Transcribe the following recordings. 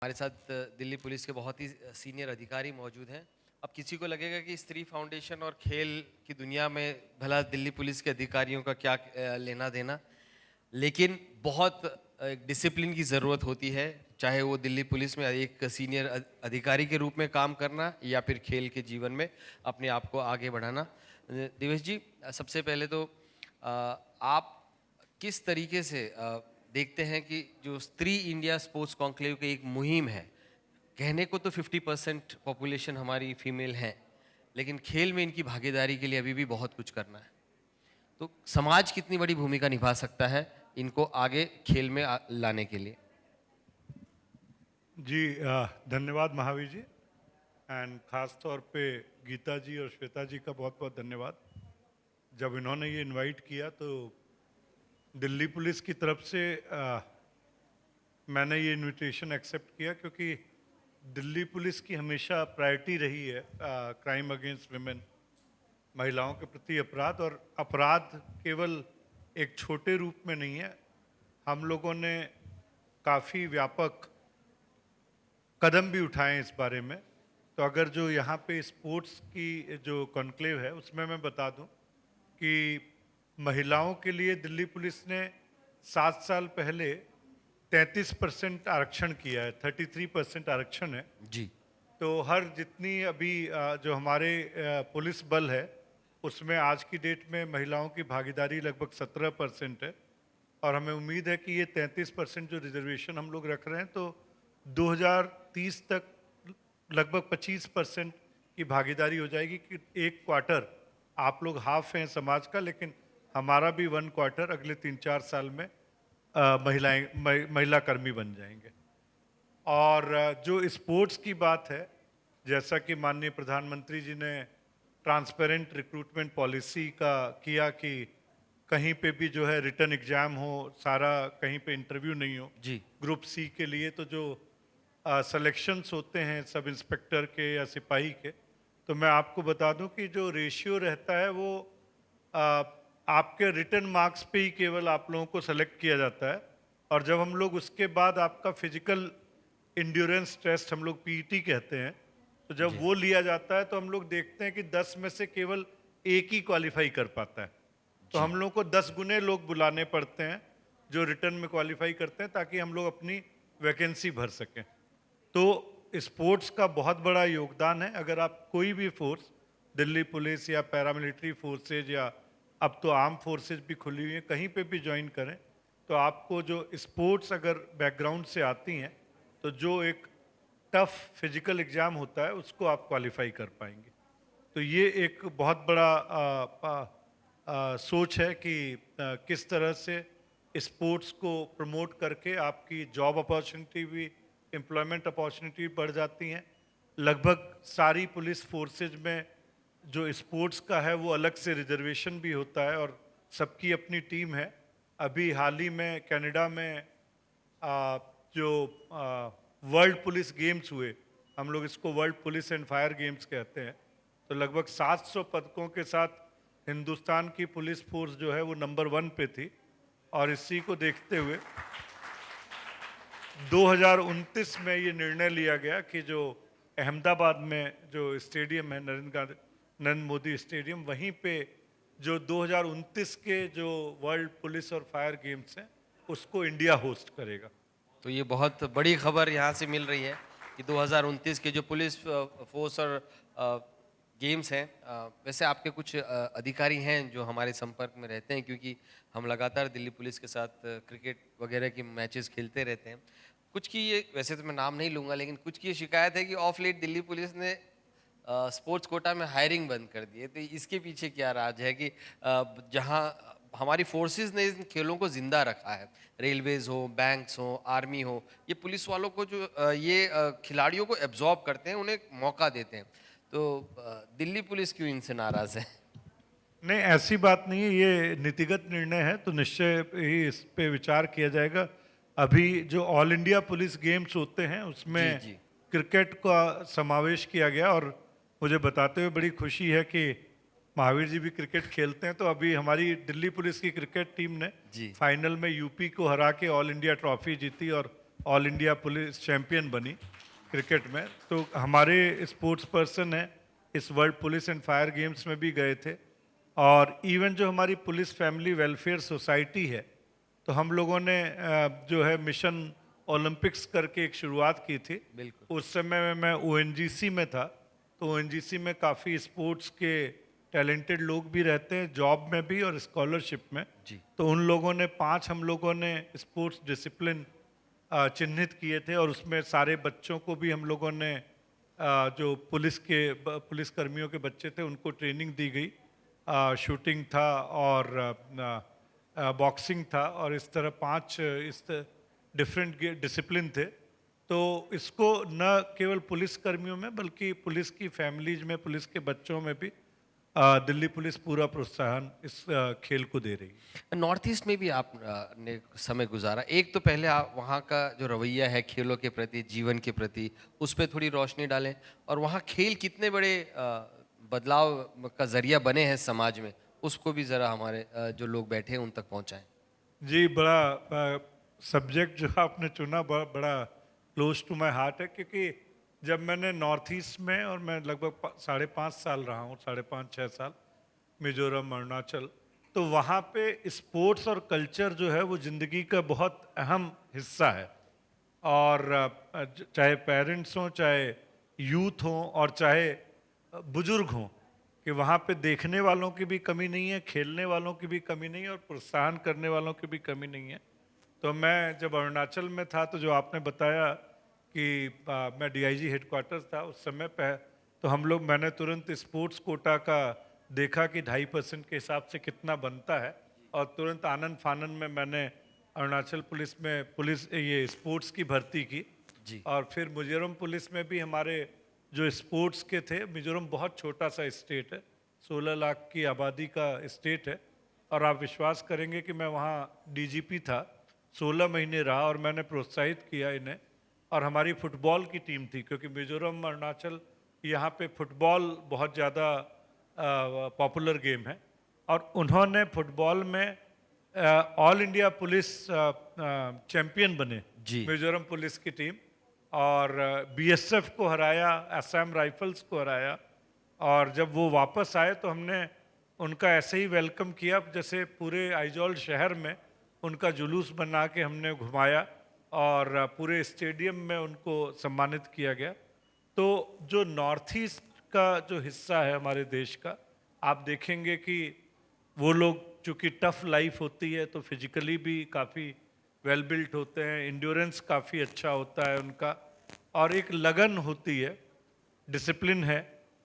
हमारे साथ दिल्ली पुलिस के बहुत ही सीनियर अधिकारी मौजूद हैं। अब किसी को लगेगा कि स्त्री फाउंडेशन और खेल की दुनिया में भला दिल्ली पुलिस के अधिकारियों का क्या लेना देना, लेकिन बहुत डिसिप्लिन की ज़रूरत होती है, चाहे वो दिल्ली पुलिस में एक सीनियर अधिकारी के रूप में काम करना या फिर खेल के जीवन में अपने आप को आगे बढ़ाना। दिवेश जी, सबसे पहले तो आप किस तरीके से देखते हैं कि जो स्त्री इंडिया स्पोर्ट्स कॉन्क्लेव की एक मुहिम है, कहने को तो 50% पॉपुलेशन हमारी फीमेल है, लेकिन खेल में इनकी भागीदारी के लिए अभी भी बहुत कुछ करना है। तो समाज कितनी बड़ी भूमिका निभा सकता है इनको आगे खेल में लाने के लिए? जी धन्यवाद महावीर जी। एंड ख़ास तौर पे गीता जी और श्वेता जी का बहुत बहुत धन्यवाद। जब इन्होंने ये इनवाइट किया तो दिल्ली पुलिस की तरफ से मैंने ये इनविटेशन एक्सेप्ट किया, क्योंकि दिल्ली पुलिस की हमेशा प्रायोरिटी रही है क्राइम अगेंस्ट विमेन, महिलाओं के प्रति अपराध। और अपराध केवल एक छोटे रूप में नहीं है, हम लोगों ने काफ़ी व्यापक कदम भी उठाए इस बारे में। तो अगर जो यहाँ पे स्पोर्ट्स की जो कॉन्क्लेव है उसमें मैं बता दूं कि महिलाओं के लिए दिल्ली पुलिस ने 7 साल पहले 33% आरक्षण किया है, 33% आरक्षण है। जी। तो हर जितनी अभी जो हमारे पुलिस बल है उसमें आज की डेट में महिलाओं की भागीदारी लगभग 17% है। और हमें उम्मीद है कि ये 33% जो रिजर्वेशन हम लोग रख रहे हैं, तो 2030 तक लगभग 25% की भागीदारी हो जाएगी कि एक क्वार्टर, आप लोग हाफ हैं समाज का, लेकिन हमारा भी 1 क्वार्टर अगले 3-4 साल में महिला कर्मी बन जाएंगे। और जो स्पोर्ट्स की बात है, जैसा कि माननीय प्रधानमंत्री जी ने ट्रांसपेरेंट रिक्रूटमेंट पॉलिसी का किया कि कहीं पे भी जो है रिटन एग्जाम हो, सारा कहीं पे इंटरव्यू नहीं हो। जी। ग्रुप सी के लिए तो जो सिलेक्शंस होते हैं सब इंस्पेक्टर के या सिपाही के, तो मैं आपको बता दूं कि जो रेशियो रहता है वो आ, आपके रिटन मार्क्स पे ही केवल आप लोगों को सेलेक्ट किया जाता है। और जब हम लोग उसके बाद आपका फिजिकल इंड्योरेंस टेस्ट, हम लोग पीईटी कहते हैं, तो जब जी। वो लिया जाता है तो हम लोग देखते हैं कि 10 में से केवल एक ही क्वालिफाई कर पाता है। तो जी। हम लोग को 10 गुने लोग बुलाने पड़ते हैं जो रिटर्न में क्वालिफाई करते हैं, ताकि हम लोग अपनी वैकेंसी भर सकें। तो स्पोर्ट्स का बहुत बड़ा योगदान है। अगर आप कोई भी फोर्स, दिल्ली पुलिस या पैरामिलिट्री फोर्सेज या अब तो आर्म फोर्सेज भी खुली हुई है, कहीं पे भी ज्वाइन करें, तो आपको जो स्पोर्ट्स अगर बैकग्राउंड से आती हैं तो जो एक टफ फिजिकल एग्ज़ाम होता है उसको आप क्वालिफाई कर पाएंगे। तो ये एक बहुत बड़ा सोच है कि किस तरह से स्पोर्ट्स को प्रमोट करके आपकी जॉब अपॉर्चुनिटी भी, एम्प्लॉयमेंट अपॉर्चुनिटी बढ़ जाती हैं। लगभग सारी पुलिस फोर्सेज में जो स्पोर्ट्स का है वो अलग से रिजर्वेशन भी होता है और सबकी अपनी टीम है। अभी हाल ही में कनाडा में जो वर्ल्ड पुलिस गेम्स हुए, हम लोग इसको world police and fire games कहते हैं, तो लगभग 700 पदकों के साथ हिंदुस्तान की पुलिस फोर्स जो है वो नंबर 1 पे थी। और इसी को देखते हुए 2029 में ये निर्णय लिया गया कि जो अहमदाबाद में जो स्टेडियम है, नरेंद्र मोदी स्टेडियम, वहीं पे जो 2029 के जो वर्ल्ड पुलिस और फायर गेम्स हैं उसको इंडिया होस्ट करेगा। तो ये बहुत बड़ी खबर यहाँ से मिल रही है कि 2029 के जो पुलिस फोर्स और गेम्स हैं, वैसे आपके कुछ अधिकारी हैं जो हमारे संपर्क में रहते हैं, क्योंकि हम लगातार दिल्ली पुलिस के साथ क्रिकेट वगैरह की मैचेस खेलते रहते हैं। कुछ की ये, वैसे तो मैं नाम नहीं लूँगा, लेकिन कुछ की ये शिकायत है कि ऑफ लेट दिल्ली पुलिस ने स्पोर्ट्स कोटा में हायरिंग बंद कर दी है। तो इसके पीछे क्या राज है कि जहाँ हमारी फोर्सेस ने इन खेलों को जिंदा रखा है, रेलवेज हो, बैंक्स हो, आर्मी हो, ये पुलिस वालों को जो ये खिलाड़ियों को एब्जॉर्ब करते हैं, उन्हें मौका देते हैं। तो दिल्ली पुलिस क्यों इनसे नाराज है? नहीं, ऐसी बात नहीं है, ये नीतिगत निर्णय है, तो निश्चय ही इस पे विचार किया जाएगा। अभी जो ऑल इंडिया पुलिस गेम्स होते हैं उसमें जी। जी। क्रिकेट का समावेश किया गया। और मुझे बताते हुए बड़ी खुशी है कि महावीर जी भी क्रिकेट खेलते हैं, तो अभी हमारी दिल्ली पुलिस की क्रिकेट टीम ने जी। फाइनल में यूपी को हरा के ऑल इंडिया ट्रॉफी जीती और ऑल इंडिया पुलिस चैंपियन बनी क्रिकेट में। तो हमारे स्पोर्ट्स पर्सन हैं इस world police and fire games में भी गए थे। और इवन जो हमारी पुलिस फैमिली वेलफेयर सोसाइटी है, तो हम लोगों ने जो है मिशन ओलंपिक्स करके एक शुरुआत की थी। बिल्कुल। उस समय में मैं ओएनजीसी में था, तो ओएनजीसी में काफ़ी स्पोर्ट्स के टैलेंटेड लोग भी रहते हैं, जॉब में भी और स्कॉलरशिप में। जी। तो उन लोगों ने 5 हम लोगों ने स्पोर्ट्स डिसिप्लिन चिन्हित किए थे, और उसमें सारे बच्चों को भी हम लोगों ने जो पुलिस कर्मियों के बच्चे थे उनको ट्रेनिंग दी गई। शूटिंग था और बॉक्सिंग था, और इस तरह 5 इस डिफरेंट डिसिप्लिन थे। तो इसको न केवल पुलिस कर्मियों में बल्कि पुलिस की फैमिलीज में, पुलिस के बच्चों में भी दिल्ली पुलिस पूरा प्रोत्साहन इस खेल को दे रही है। नॉर्थ ईस्ट में भी आप ने समय गुजारा। एक तो पहले आप वहाँ का जो रवैया है खेलों के प्रति, जीवन के प्रति, उस पर थोड़ी रोशनी डालें, और वहाँ खेल कितने बड़े बदलाव का जरिया बने हैं समाज में, उसको भी ज़रा हमारे जो लोग बैठे हैं उन तक पहुँचाएं। जी, बड़ा सब्जेक्ट जो आपने चुना बड़ा क्लोज टू माय हार्ट है, क्योंकि जब मैंने नॉर्थ ईस्ट में, और मैं लगभग 5.5 साल रहा हूँ, 5.5-6 साल मिजोरम, अरुणाचल, तो वहाँ पे स्पोर्ट्स और कल्चर जो है वो ज़िंदगी का बहुत अहम हिस्सा है। और चाहे पेरेंट्स हों, चाहे यूथ हों, और चाहे बुजुर्ग हों, कि वहाँ पे देखने वालों की भी कमी नहीं है, खेलने वालों की भी कमी नहीं है, और प्रोत्साहन करने वालों की भी कमी नहीं है। तो मैं जब अरुणाचल में था, तो जो आपने बताया कि मैं डीआईजी हेडक्वार्टर्स था उस समय पे, तो मैंने तुरंत स्पोर्ट्स कोटा का देखा कि 2.5% के हिसाब से कितना बनता है, और तुरंत आनन फानन में मैंने अरुणाचल पुलिस में ये स्पोर्ट्स की भर्ती की। जी। और फिर मिजोरम पुलिस में भी हमारे जो स्पोर्ट्स के थे, मिजोरम बहुत छोटा सा स्टेट है, 16 लाख की आबादी का स्टेट है, और आप विश्वास करेंगे कि मैं वहाँ डीजीपी था, 16 महीने रहा, और मैंने प्रोत्साहित किया इन्हें। और हमारी फुटबॉल की टीम थी, क्योंकि मिजोरम, अरुणाचल, यहाँ पे फुटबॉल बहुत ज़्यादा पॉपुलर गेम है, और उन्होंने फुटबॉल में ऑल इंडिया पुलिस चैंपियन बने, जी। मिजोरम पुलिस की टीम। और बीएसएफ को हराया, असम राइफल्स को हराया। और जब वो वापस आए तो हमने उनका ऐसे ही वेलकम किया जैसे पूरे आइजॉल शहर में उनका जुलूस बना के हमने घुमाया, और पूरे स्टेडियम में उनको सम्मानित किया गया। तो जो नॉर्थ ईस्ट का जो हिस्सा है हमारे देश का, आप देखेंगे कि वो लोग, चूँकि टफ लाइफ होती है, तो फिजिकली भी काफ़ी वेल बिल्ट होते हैं, इंड्योरेंस काफ़ी अच्छा होता है उनका, और एक लगन होती है, डिसिप्लिन है।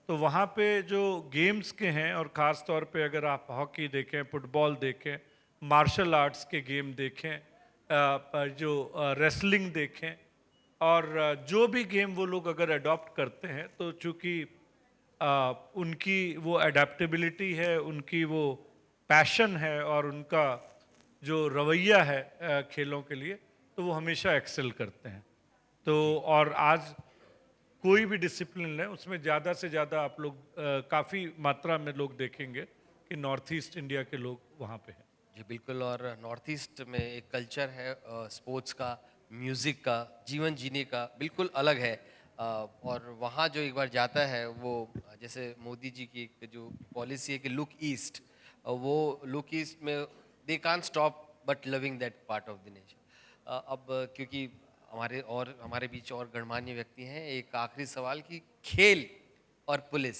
तो वहाँ पे जो गेम्स के हैं, और ख़ास तौर पे अगर आप हॉकी देखें, फुटबॉल देखें, मार्शल आर्ट्स के गेम देखें, जो रेसलिंग देखें, और जो भी गेम वो लोग अगर अडॉप्ट करते हैं, तो चूँकि उनकी वो अडेप्टेबिलिटी है, उनकी वो पैशन है, और उनका जो रवैया है खेलों के लिए, तो वो हमेशा एक्सेल करते हैं। तो और आज कोई भी डिसिप्लिन लें, उसमें ज़्यादा से ज़्यादा आप लोग काफ़ी मात्रा में लोग देखेंगे कि नॉर्थ ईस्ट इंडिया के लोग वहाँ पे हैं। जी बिल्कुल। और नॉर्थ ईस्ट में एक कल्चर है स्पोर्ट्स का, म्यूज़िक का, जीवन जीने का, बिल्कुल अलग है। और वहाँ जो एक बार जाता है वो, जैसे मोदी जी की एक जो पॉलिसी है कि लुक ईस्ट, वो लुक ईस्ट में they can't stop but loving that part of the nation. अब क्योंकि हमारे बीच और गणमान्य व्यक्ति हैं, एक आखिरी सवाल कि खेल और पुलिस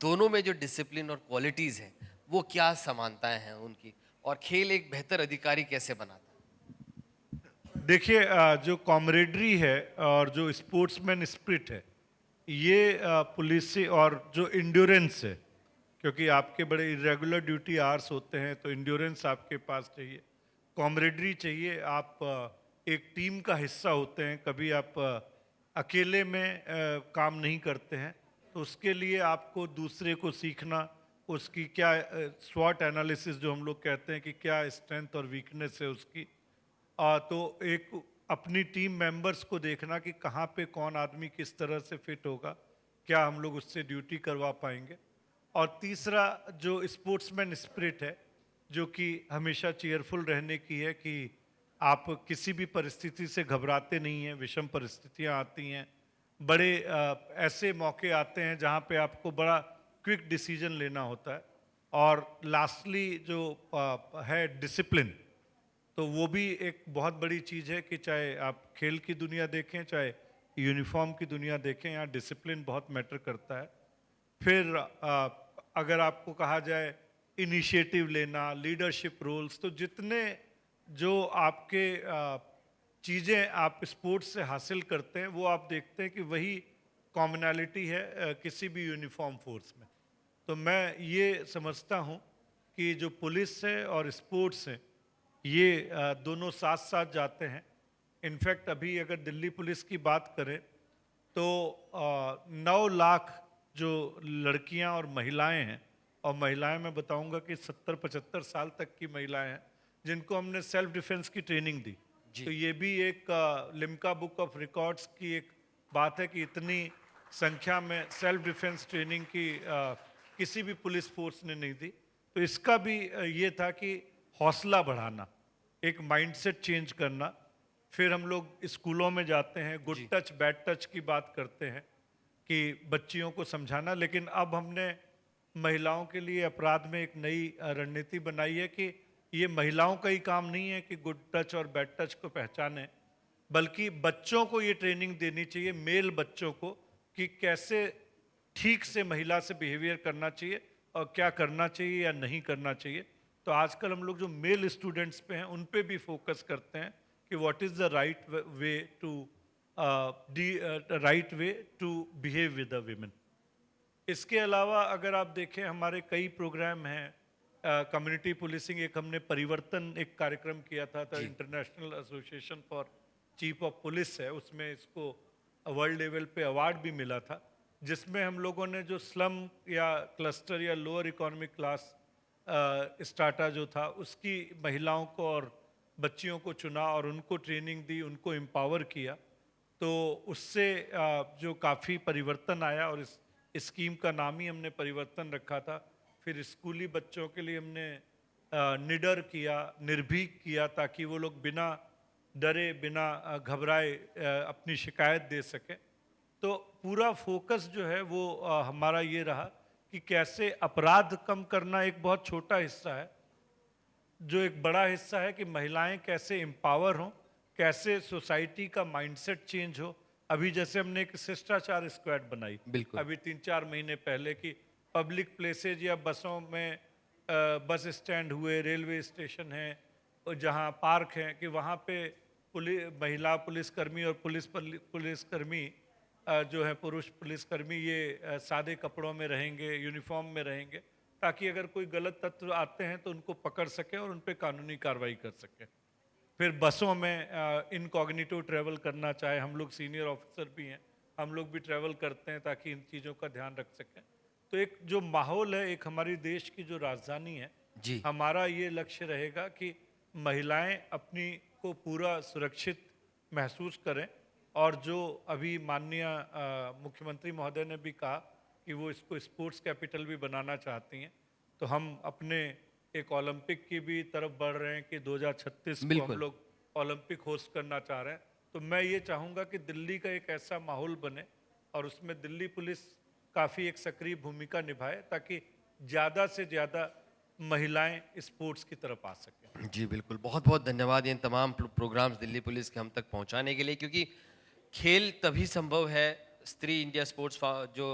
दोनों में जो डिसिप्लिन और क्वालिटीज़ हैं, वो क्या समानताएं हैं उनकी, और खेल एक बेहतर अधिकारी कैसे बनाता देखिए, जो कॉमरेडरी है और जो स्पोर्ट्समैन स्पिरिट है, ये पुलिस से, और जो इंड्योरेंस है, क्योंकि आपके बड़े इरेगुलर ड्यूटी आवर्स होते हैं, तो इंड्योरेंस आपके पास चाहिए, कॉमरेडरी चाहिए। आप एक टीम का हिस्सा होते हैं, कभी आप अकेले में काम नहीं करते हैं, तो उसके लिए आपको दूसरे को सीखना, उसकी क्या स्वॉट एनालिसिस जो हम लोग कहते हैं कि क्या स्ट्रेंथ और वीकनेस है उसकी, तो एक अपनी टीम मेंबर्स को देखना कि कहाँ पे कौन आदमी किस तरह से फिट होगा, क्या हम लोग उससे ड्यूटी करवा पाएंगे। और तीसरा जो स्पोर्ट्समैन स्पिरिट है, जो कि हमेशा चीयरफुल रहने की है, कि आप किसी भी परिस्थिति से घबराते नहीं हैं, विषम परिस्थितियां आती हैं, बड़े ऐसे मौके आते हैं जहां पे आपको बड़ा क्विक डिसीजन लेना होता है। और लास्टली जो है डिसिप्लिन, तो वो भी एक बहुत बड़ी चीज़ है कि चाहे आप खेल की दुनिया देखें, चाहे यूनिफॉर्म की दुनिया देखें, यहाँ डिसिप्लिन बहुत मैटर करता है। फिर अगर आपको कहा जाए इनिशिएटिव लेना, लीडरशिप रोल्स, तो जितने जो आपके चीज़ें आप स्पोर्ट्स से हासिल करते हैं वो आप देखते हैं कि वही कॉमनैलिटी है किसी भी यूनिफॉर्म फोर्स में। तो मैं ये समझता हूँ कि जो पुलिस है और स्पोर्ट्स है ये दोनों साथ साथ जाते हैं। इनफैक्ट अभी अगर दिल्ली पुलिस की बात करें तो 9 लाख जो लड़कियां और महिलाएं हैं, और महिलाएं मैं बताऊंगा कि 70-75 साल तक की महिलाएं हैं जिनको हमने सेल्फ डिफेंस की ट्रेनिंग दी। तो ये भी एक लिम्का बुक ऑफ रिकॉर्ड्स की एक बात है कि इतनी संख्या में सेल्फ डिफेंस ट्रेनिंग की किसी भी पुलिस फोर्स ने नहीं दी। तो इसका भी ये था कि हौसला बढ़ाना, एक माइंडसेट चेंज करना। फिर हम लोग स्कूलों में जाते हैं, गुड टच बैड टच की बात करते हैं कि बच्चियों को समझाना। लेकिन अब हमने महिलाओं के लिए अपराध में एक नई रणनीति बनाई है कि ये महिलाओं का ही काम नहीं है कि गुड टच और बैड टच को पहचाने, बल्कि बच्चों को ये ट्रेनिंग देनी चाहिए, मेल बच्चों को, कि कैसे ठीक से महिला से बिहेवियर करना चाहिए और क्या करना चाहिए या नहीं करना चाहिए। तो आजकल हम लोग जो मेल स्टूडेंट्स पे हैं उन पे भी फोकस करते हैं कि what is the right way to behave with the women. इसके अलावा अगर आप देखें हमारे कई प्रोग्राम हैं, कम्युनिटी पुलिसिंग, एक हमने परिवर्तन एक कार्यक्रम किया था, international association for chief of police है, उसमें इसको वर्ल्ड लेवल पे अवार्ड भी मिला था, जिसमें हम लोगों ने जो स्लम या क्लस्टर या लोअर इकोनॉमिक क्लास स्टाटा जो था उसकी महिलाओं को और बच्चियों को चुना और उनको ट्रेनिंग दी, उनको एम्पावर किया। तो उससे जो काफ़ी परिवर्तन आया और इस स्कीम का नाम ही हमने परिवर्तन रखा था। फिर स्कूली बच्चों के लिए हमने निडर किया, निर्भीक किया, ताकि वो लोग बिना डरे, बिना घबराए अपनी शिकायत दे सकें। तो पूरा फोकस जो है वो हमारा ये रहा कि कैसे अपराध कम करना एक बहुत छोटा हिस्सा है, जो एक बड़ा हिस्सा है कि महिलाएं कैसे एम्पावर हों, कैसे सोसाइटी का माइंडसेट चेंज हो। अभी जैसे हमने एक शिष्टाचार स्क्वाड बनाई अभी 3-4 महीने पहले, कि पब्लिक प्लेसेज या बसों में बस स्टैंड हुए, रेलवे स्टेशन है, और जहाँ पार्क हैं, कि वहाँ पे महिला पुलिसकर्मी और पुलिसकर्मी जो है पुरुष पुलिसकर्मी ये सादे कपड़ों में रहेंगे, यूनिफॉर्म में रहेंगे, ताकि अगर कोई गलत तत्व आते हैं तो उनको पकड़ सकें और उन पे कानूनी कार्रवाई कर सकें। फिर बसों में इनकॉग्निटो ट्रैवल करना, चाहे हम लोग सीनियर ऑफिसर भी हैं, हम लोग भी ट्रैवल करते हैं ताकि इन चीज़ों का ध्यान रख सकें। तो एक जो माहौल है, एक हमारी देश की जो राजधानी है, हमारा ये लक्ष्य रहेगा कि महिलाएं अपनी को पूरा सुरक्षित महसूस करें। और जो अभी माननीय मुख्यमंत्री महोदय ने भी कहा कि वो इसको स्पोर्ट्स कैपिटल भी बनाना चाहती हैं, तो हम अपने एक ओलंपिक की भी तरफ बढ़ रहे हैं कि 2036 को हम लोग ओलंपिक होस्ट करना चाह रहे हैं। तो मैं ये चाहूँगा कि दिल्ली का एक ऐसा माहौल बने और उसमें दिल्ली पुलिस काफ़ी एक सक्रिय भूमिका निभाए, ताकि ज़्यादा से ज़्यादा महिलाएं स्पोर्ट्स की तरफ आ सकें। जी बिल्कुल, बहुत बहुत धन्यवाद इन तमाम प्रोग्राम्स दिल्ली पुलिस के हम तक पहुंचाने के लिए, क्योंकि खेल तभी संभव है। स्त्री इंडिया स्पोर्ट्स जो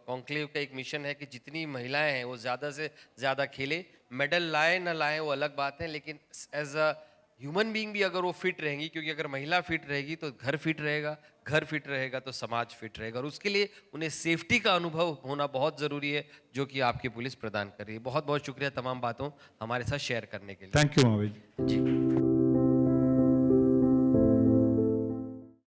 कॉन्क्लेव का एक मिशन है कि जितनी महिलाएं हैं वो ज़्यादा से ज़्यादा खेले, मेडल लाए ना लाए वो अलग बात है, लेकिन एज अ ह्यूमन बीइंग भी अगर वो फिट रहेंगी, क्योंकि अगर महिला फिट रहेगी तो घर फिट रहेगा, घर फिट रहेगा तो समाज फिट रहेगा, और उसके लिए उन्हें सेफ्टी का अनुभव होना बहुत ज़रूरी है, जो कि आपकी पुलिस प्रदान कर रही है। बहुत बहुत शुक्रिया तमाम बातों हमारे साथ शेयर करने के लिए। Thank you Mahavir ji.